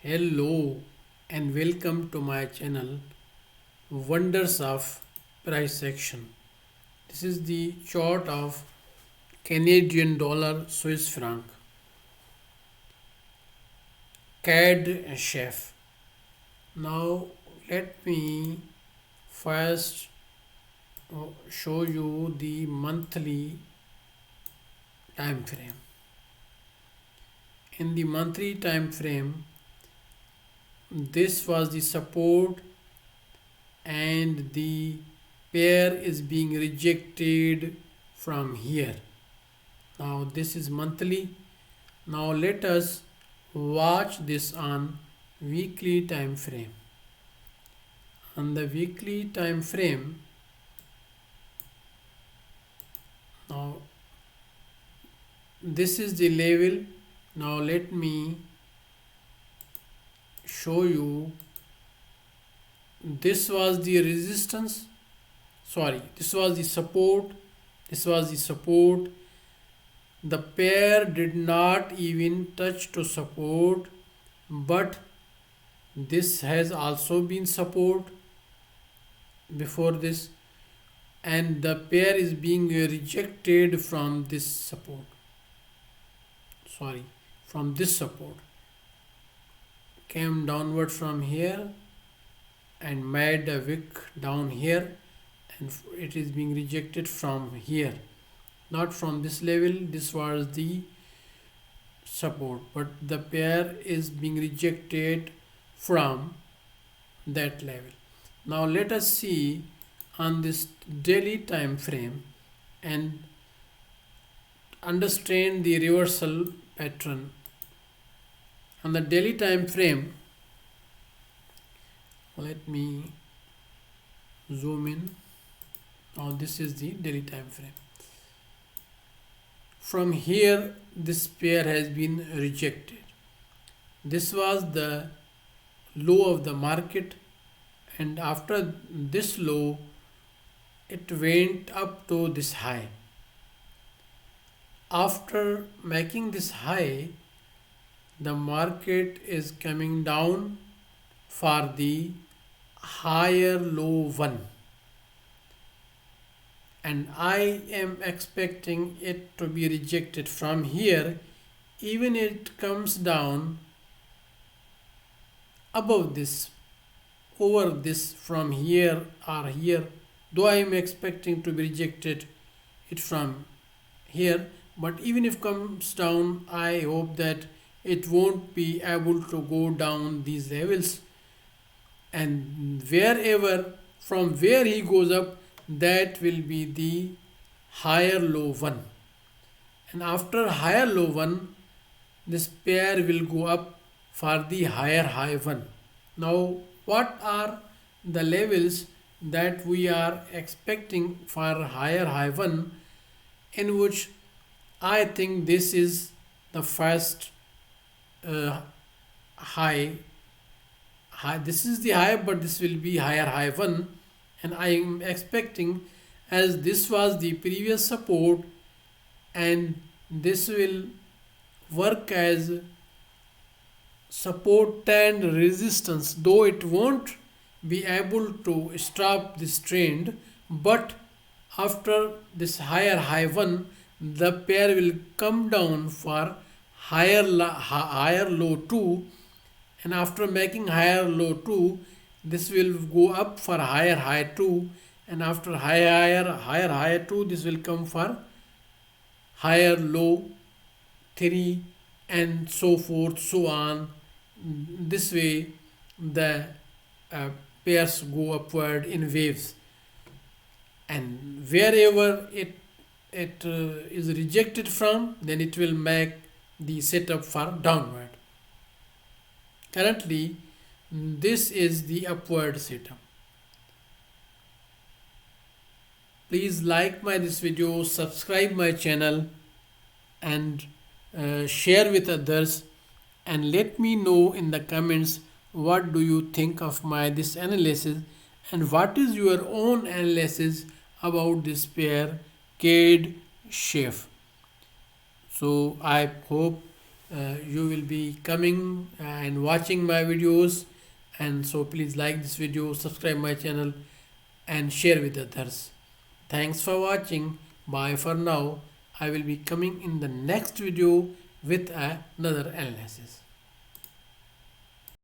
Hello and welcome to my channel Wonders of Price Action. This is the chart of Canadian dollar Swiss franc CADCHF. Now let me first show you the monthly time frame. In the monthly time frame, this was the support and the pair is being rejected from here. Now this is monthly. Now let us watch this on weekly time frame. On the weekly time frame, now this is the level. Now let me show you. This was the resistance, this was the support, the pair did not even touch to support, but this has also been support before this, and the pair is being rejected from this support, from this support, came downward from here and made a wick down here, and it is being rejected from here, not from this level. This was the support, but the pair is being rejected from that level. Now let us see on this daily time frame and understand the reversal pattern. On the daily time frame, let me zoom in. Now this is the daily time frame. From here, this pair has been rejected. This was the low of the market, and after this low, it went up to this high. After making this high, the market is coming down for the higher low one, and I am expecting it to be rejected from here. Even it comes down above this, over this, from here or here, though I am expecting to be rejected it from here, but even if it comes down, I hope that it won't be able to go down these levels, and wherever, from where he goes up, that will be the higher low one, and after higher low one, this pair will go up for the higher high one. Now what are the levels that we are expecting for higher high one, in which I think this is the first high. This is the high, but this will be higher high one, and I am expecting, as this was the previous support, and this will work as support and resistance, though it won't be able to stop this trend, but after this higher high one, the pair will come down for higher low 2, and after making higher low 2, this will go up for higher high 2, and after higher high 2, this will come for higher low 3, and so forth, so on. This way the pairs go upward in waves, and wherever it is rejected from, then it will make the setup for downward. Currently this is the upward setup. Please like this video, subscribe my channel, and share with others, and let me know in the comments what do you think of this analysis, and what is your own analysis about this pair CADCHF. So I hope you will be coming and watching my videos, and so please like this video, subscribe my channel and share with others. Thanks for watching. Bye for now. I will be coming in the next video with another analysis.